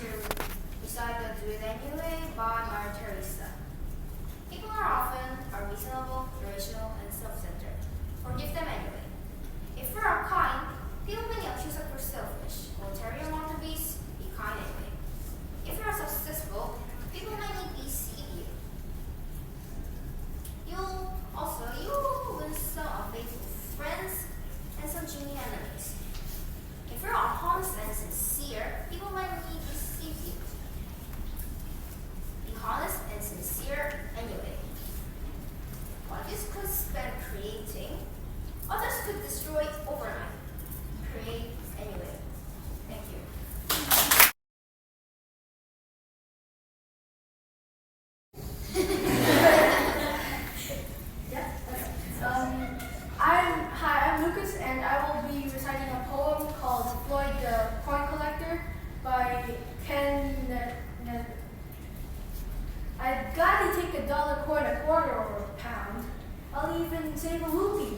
to Recital Do It Anyway by Mother Teresa. People are reasonable, rational, and self-centered. Forgive them anyway. If we are kind, people may accuse us we're selfish. Ulterior motives, be kind anyway. If you are successful, people may deceive you. You win some unfaithful friends and some genuine enemies. If you are honest and sincere, people might deceive you. Be honest and sincere anyway. What you could spend creating, others could destroy overnight. Create anyway. Thank you. I'm Lucas, and I will be reciting a poem called Floyd the Coin Collector by Ken. I'd gladly take a dollar coin, a quarter, or a pound. I'll even save a rupee,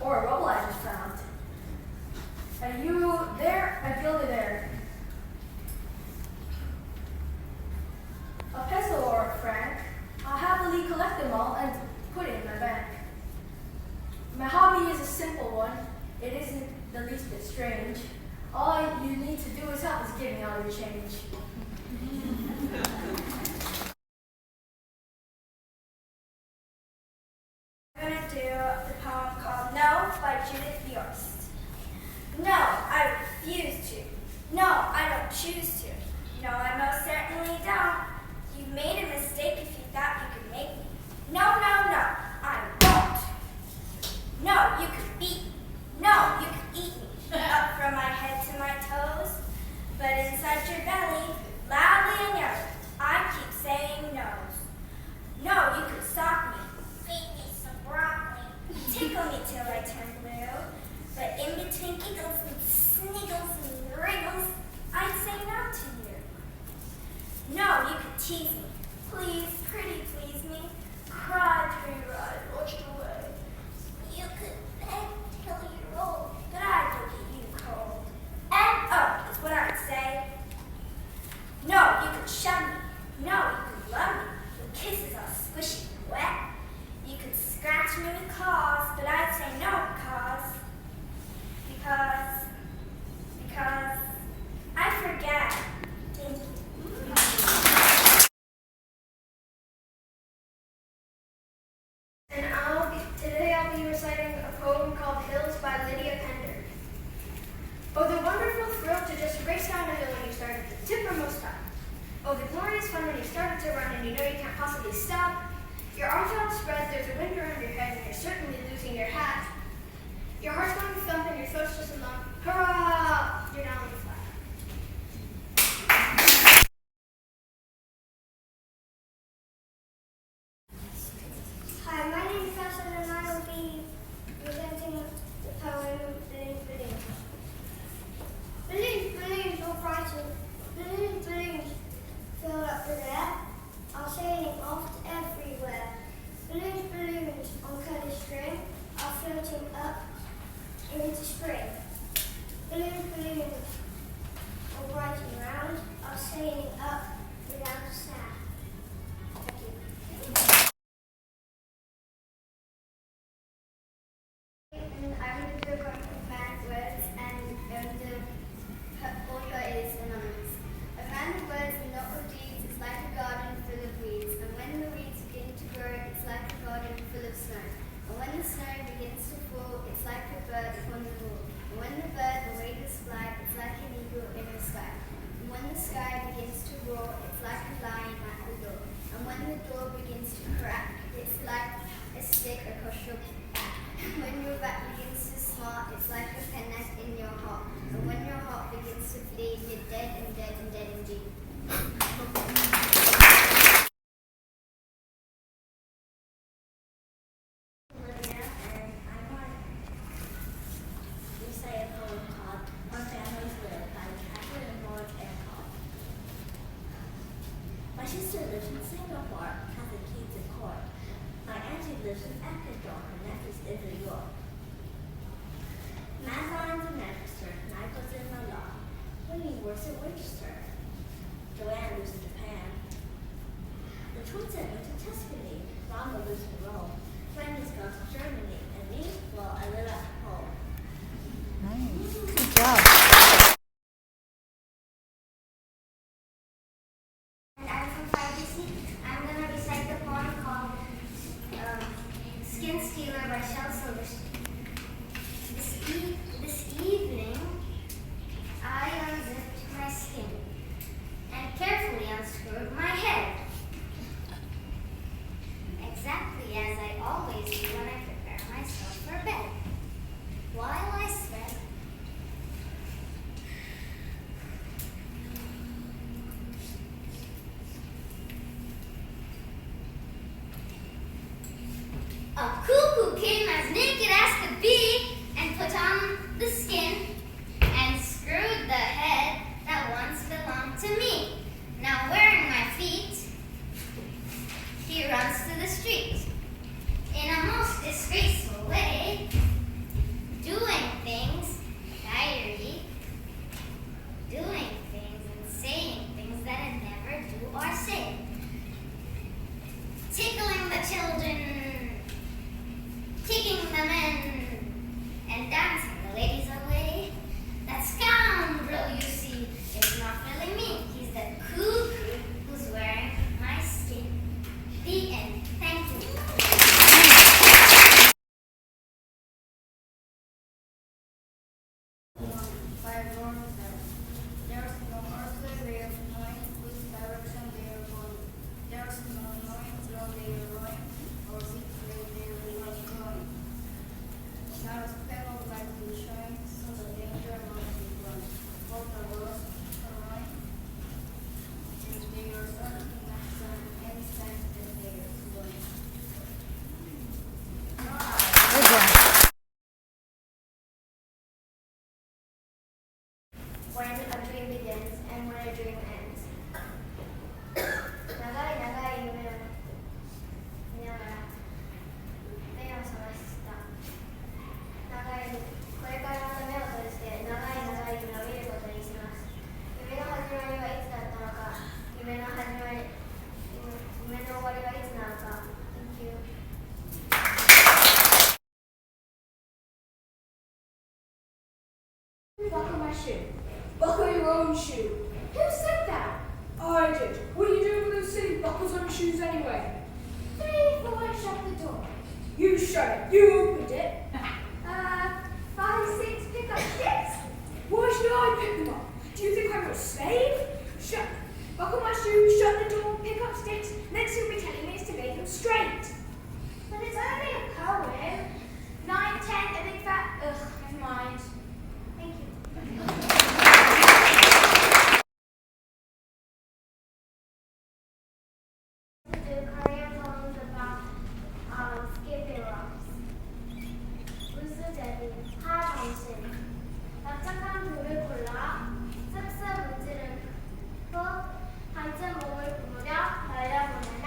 or a ruble I just found. Are you there? I feel it there. A peso or a franc, I'll happily collect them all and put it in my bank. My hobby is a simple one. It isn't the least bit strange. All you need to do is help is give me all your change. I'm going to do the poem called No by Judith Yost. No, I refuse to. No, I don't choose to. No, I most certainly don't. You made a mistake if you thought you could make me. No, no, no, I won't. No, you could beat me. No, you could eat me. Up from my head to my toes. But inside your belly, loudly and yelling, I keep saying no's. No, you could sock me. Feed me some broccoli. Tickle me till I turn blue. But in between giggles and sniggles and wriggles, I'd say no to you. No, you could tease me. Please, pretty please me. Cry till your eyes washed away. You could beg till you're old, but I'd look at you cold. And oh, is what I'd say. No, you could shove me. No, you could love me. Your kisses all squishy and wet. You could scratch me with claws, but I'd say no because I forget. Thank you. Today I'll be reciting a poem called Hills by Lydia Pender. Oh, the wonderful thrill to just race down a hill when you start at the tippermost top. Oh, the glorious fun when you started to run and you know you can't possibly stop. Your arms outspread, there's a wind around your head, and you're certainly losing your hat. Your heart's going to thump and your throat's just a lump. Hurrah! You're down on the flat. Hi, my name is Cassie and I will be presenting the poem Balloons, Balloons. Balloons, balloons, all brighten. Balloons, balloons, fill up the air. Are sailing off everywhere. Balloons, balloons on curly string are floating up into spring. Balloons, balloons, all bright and round are sailing up without a sound. Thank you. And I'm going to do a poem of man words, and the author is anonymous. A man of words and not of deeds is like a garden full of weeds, and when the weeds begin to grow, it's like a garden full of snow. And when the snow begins to fall, it's like a bird upon the wall. And when the bird away does fly, it's like an eagle in the sky. And when the sky begins to A cuckoo came as naked as could be and put on the skin and screwed the head that once belonged to me. Now wearing my feet, he runs to the street in a most disgraceful way, doing things, diary, doing things and saying things that I never do or say. Tickling the children, kicking the men, and dancing the ladies away. That scoundrel you see is not really me. He's the cuckoo who's wearing my skin. The end. Thank you. By Lawrence. There's no earthly way of knowing which direction they are going. There's no knowing where they are going or which way they are going. Not a speck of light will shine, so the danger must be gone. Both the worlds are right, and they are certainly not done any sense that they are going. When a dream begins and when a dream ends. 나가이 나가이 유명한目を覚ました長いこれからまた目を閉じて長い長い夢を見ることにします夢の始まりはいつだったのか夢の終わりはいつなのか Thank you. Buckle my shoe. Buckle your own shoe. Who said that? I did. What are you doing with those silly buckles on your shoes anyway? 3, 4, shut the door. You shut it. You opened it. 5, 6, pick up sticks. Why should I pick them up? Do you think I'm your slave? Shut. Buckle my shoe, shut the door, pick up sticks. Next you'll be telling me is to make them straight. But it's only a poem. 9, 10, a big fat. Ugh, never mind. Thank you. The Korean poems about skipping ropes. 우수제비, 하정신. 납작한 돌을 골라 쓱쓱 문지른 후 한층 몸을 구부려 날려보내나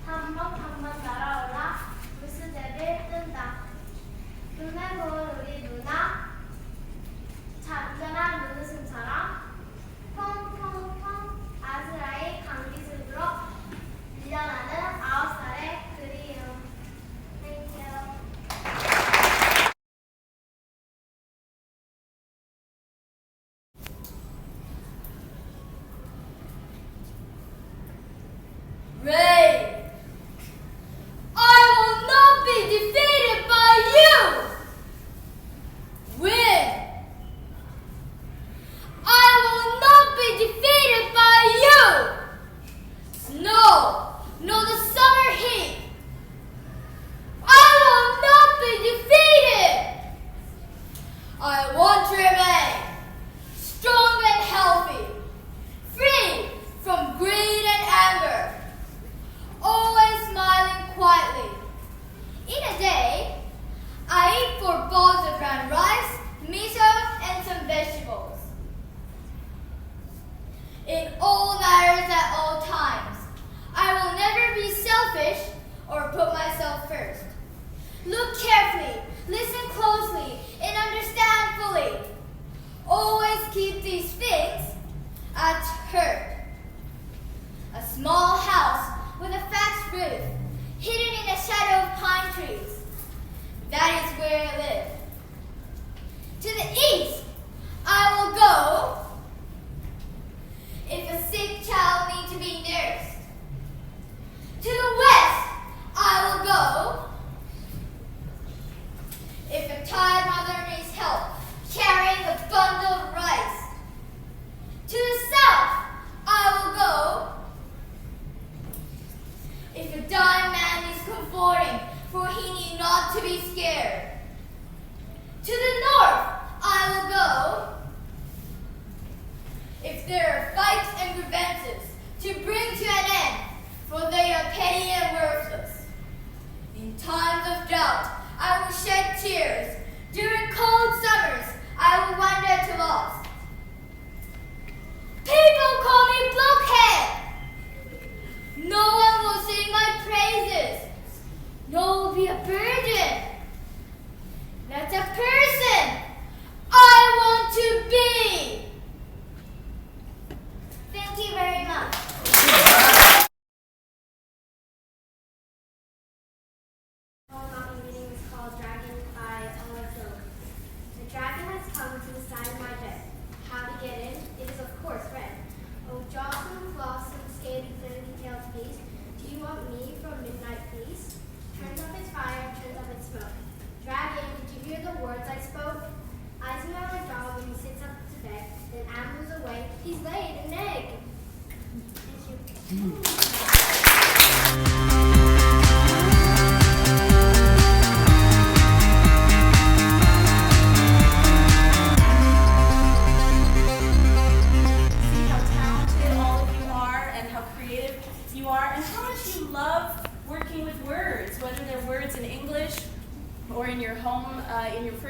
한번 날아올라 우수제비를 뜬다. 눈에 보은 우리 누나 잔잔한 눈웃음처럼 퐁퐁퐁 아스라이 감기습으로 밀려나는 9살의 그리움. Thank you. Ray, I will not be defeated by you. Win. I will not be defeated by you. Snow, no the summer heat. I will not be defeated. I want to remain strong and healthy, free from greed and anger, always smiling quietly. In a day, I eat 4 bowls of brown rice, miso, and some vegetables. In all matters at all times, I will never be selfish or put myself first. Look carefully, listen closely, and understand fully. Always keep these things at heart. A small house with a thatched roof, hidden in the shadow of pine trees. That is where I live. To the east, I will go if a sick child needs to be nursed. To the west, I will go if a tired mother needs help carrying a bundle of rice. To the south,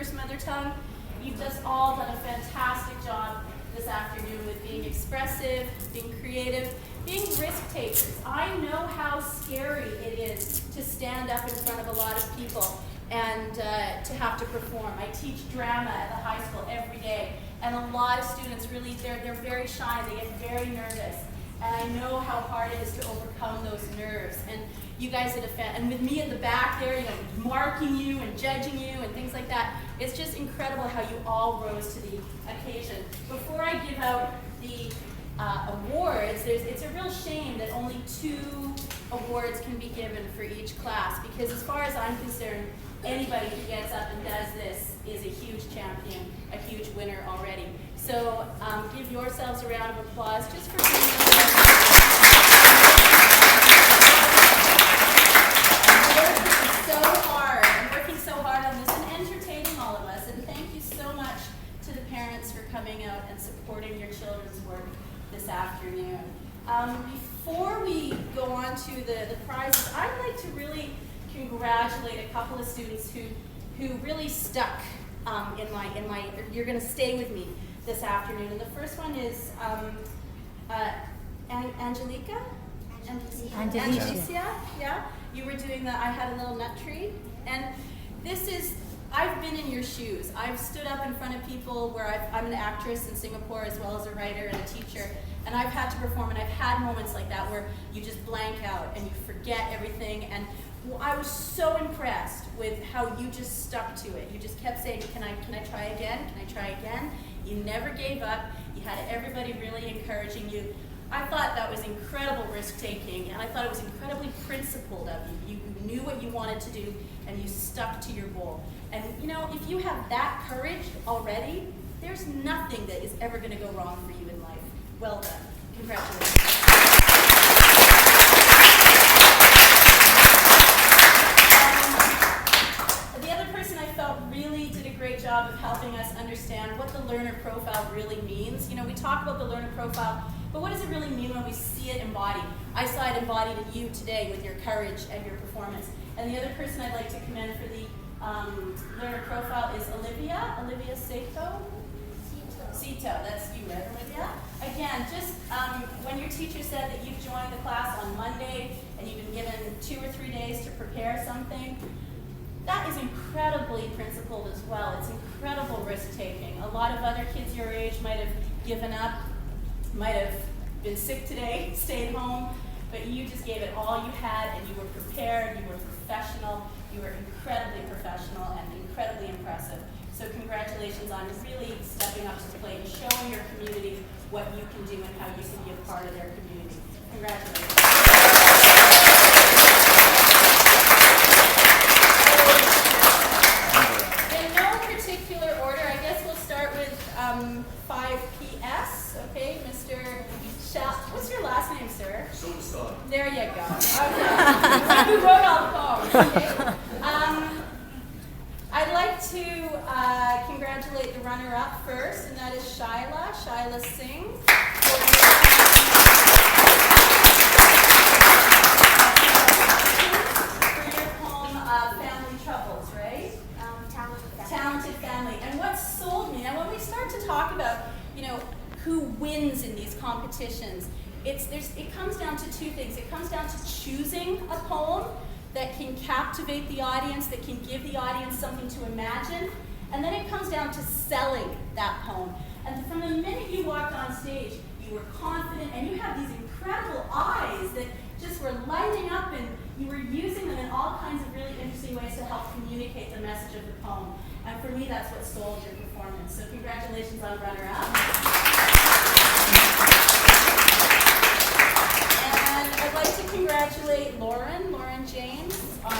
first mother tongue. You've just all done a fantastic job this afternoon with being expressive, being creative, being risk takers. I know how scary it is to stand up in front of a lot of people and to have to perform. I teach drama at the high school every day, and a lot of students really, they're very shy, they get very nervous. And I know how hard it is to overcome those nerves. And you guys did and with me at the back there, marking you and judging you and things like that, it's just incredible how you all rose to the occasion. Before I give out the awards, it's a real shame that only 2 awards can be given for each class, because as far as I'm concerned, anybody who gets up and does this is a huge champion, a huge winner already. So give yourselves a round of applause just for working so hard on this and entertaining all of us. And thank you so much to the parents for coming out and supporting your children's work this afternoon. Before we go on to the prizes, I'd like to really congratulate a couple of students who really stuck in my you're going to stay with me this afternoon. And the first one is Angelica? Angelicia, yeah. You were doing I had a little nut tree. And this is, I've been in your shoes. I've stood up in front of people where I'm an actress in Singapore as well as a writer and a teacher. And I've had to perform, and I've had moments like that where you just blank out and you forget everything. And I was so impressed with how you just stuck to it. You just kept saying, can I try again? Can I try again? You never gave up. You had everybody really encouraging you. I thought that was incredible risk-taking, and I thought it was incredibly principled of you. You knew what you wanted to do, and you stuck to your goal. And if you have that courage already, there's nothing that is ever going to go wrong for you in life. Well done. Congratulations. The other person I felt really did a great job of helping us understand what the learner profile really means. We talk about the learner profile, but what does it really mean when we see it embodied? I saw it embodied in you today with your courage and your performance. And the other person I'd like to commend for the learner profile is Olivia Cito, that's you, right, Olivia? Again, just when your teacher said that you've joined the class on Monday and you've been given 2 or 3 days to prepare something, that is incredibly principled as well. It's incredible risk-taking. A lot of other kids your age might have given up, might have been sick today, stayed home, but you just gave it all you had, and you were prepared, you were professional, you were incredibly professional and incredibly impressive. So congratulations on really stepping up to the plate and showing your community what you can do and how you can be a part of their community. Congratulations. In no particular order, I guess we'll start with 5PS, okay? Mr. What's your last name, sir? Superstar. There you go. Okay. Who wrote all the poems? Okay. I'd like to congratulate the runner-up first, and that is Shyla Singh. For your poem, Family Troubles, right? Talented Family. And what sold me, now when we start to talk about, who wins in these competitions, it comes down to 2 things. It comes down to choosing a poem that can captivate the audience, that can give the audience something to imagine, and then it comes down to selling that poem. And from the minute you walked on stage, you were confident, and you had these incredible eyes that just were lighting up, and you were using them in all kinds of really interesting ways to help communicate the message of the poem. And for me, that's what sold your performance. So congratulations on runner-up. And I'd like to congratulate Lauren James on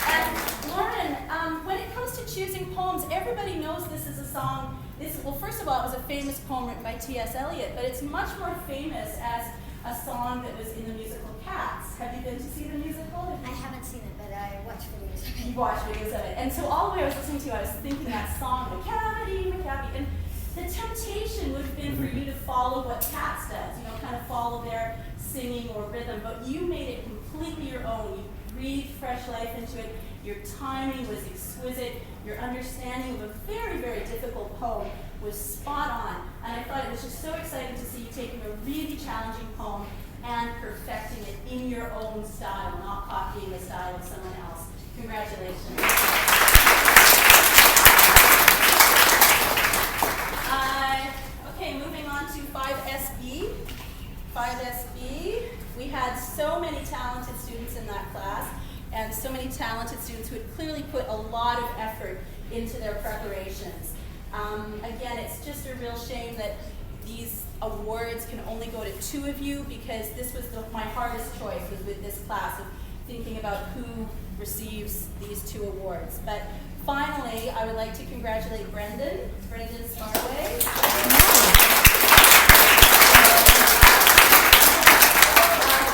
and Lauren, when it comes to choosing poems, everybody knows this is a song. Well, first of all, it was a famous poem written by T.S. Eliot, but it's much more famous as a song that was in the musical Cats. Have you been to see the musical? I haven't seen it, but I watched videos of it. You watched videos of it. And so all the way I was listening to it, I was thinking that song, McCavity. And the temptation would have been for you to follow what Cats does, kind of follow their singing or rhythm, but you made it completely your own. breathed fresh life into it. Your timing was exquisite. Your understanding of a very, very difficult poem was spot on. And I thought it was just so exciting to see you taking a really challenging poem and perfecting it in your own style, not copying the style of someone else. Congratulations. Okay, moving on to 5SB. 5SB, we had so many talented students in that class, and so many talented students who had clearly put a lot of effort into their preparations. Again, it's just a real shame that these awards can only go to 2 of you, because this was my hardest choice, was with this class, of thinking about who receives these 2 awards. But finally, I would like to congratulate Brendan Sparway.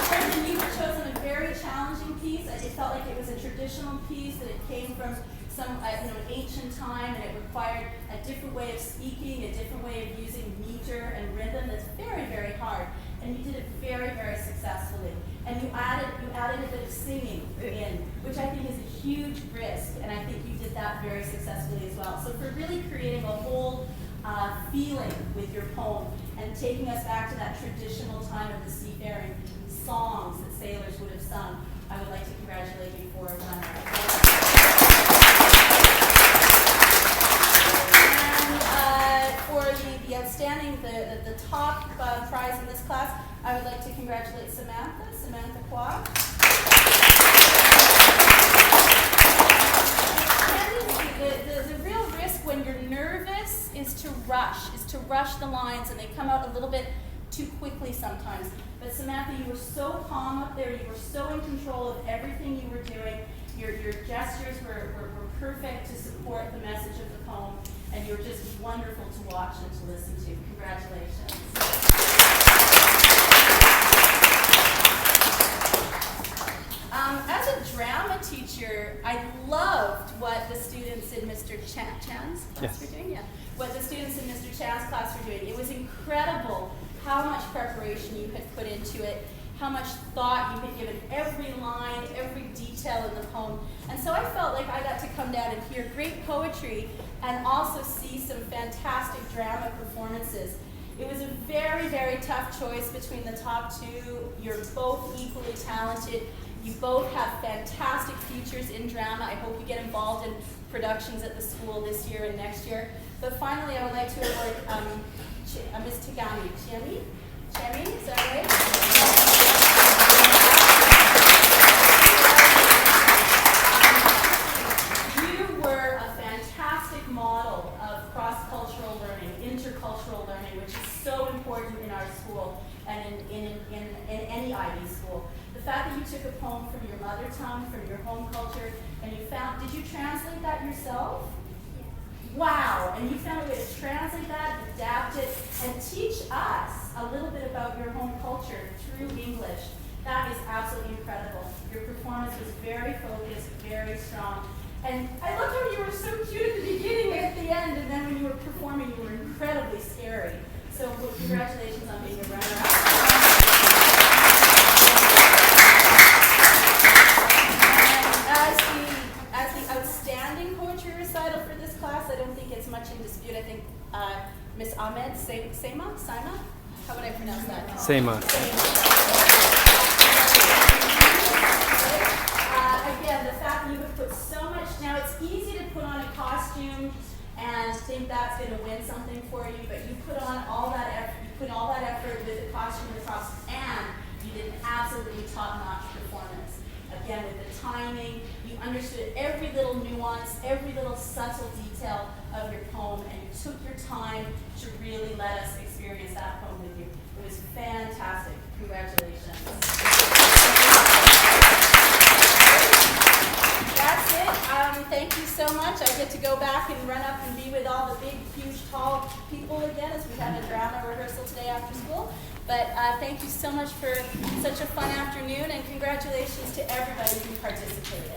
Brendan, you have chosen a very challenging piece. It felt like it was a traditional piece, that it came from some an ancient time, and it required a different way of speaking, a different way of using meter and rhythm. That's very, very hard, and you did it very, very successfully. And you added a bit of singing in, which I think is a huge risk, and I think you did that very successfully as well. So for really creating a whole feeling with your poem and taking us back to that traditional time of the seafaring songs that sailors would have sung, I would like to congratulate you for the outstanding, the top prize in this class, I would like to congratulate Samantha Kwok. The real risk when you're nervous is to rush the lines, and they come out a little bit too quickly sometimes. But Samantha, you were so calm up there, you were so in control of everything you were doing. Your gestures were perfect to support the message of the poem, and you were just wonderful to watch and to listen to. Congratulations. As a drama teacher, I loved what the students in Mr. Chan's class were doing. Yeah, what the students in Mr. Chan's class were doing. It was incredible how much preparation you had put into it, how much thought you had given every line, every detail in the poem. And so I felt like I got to come down and hear great poetry and also see some fantastic drama performances. It was a very, very tough choice between the top 2. You're both equally talented. You both have fantastic futures in drama. I hope you get involved in productions at the school this year and next year. But finally, I would like to award Ms. Tagami. Chemi, is that right? You were a fantastic model of cross-cultural learning, intercultural learning, which is so important in our school and in any IB school. The fact that you took a poem from your mother tongue, from your home culture, and did you translate that yourself? Wow, and you found a way to translate that, adapt it, and teach us a little bit about your home culture through English. That is absolutely incredible. Your performance was very focused, very strong. And I love how you were so cute at the beginning and at the end, and then when you were performing, you were incredibly scary. So congratulations on being a runner-up. As the outstanding poetry recital for this class, I don't think it's much in dispute. I think Miss Ahmed Seima? How would I pronounce that? Seima. Again, the fact that you have put so much, now it's easy to put on a costume and think that's going to win something for you, but you put on all that effort with the costume and the props, and you did an absolutely top-notch performance. Again, with the timing, you understood every little nuance, every little subtle detail of your poem, and you took your time to really let us experience that poem with you. It was fantastic. Congratulations. That's it. Thank you so much. I get to go back and run up and be with all the big, huge, tall people again, as we had a drama rehearsal today after school. But thank you so much for such a fun afternoon, and congratulations to everybody who participated.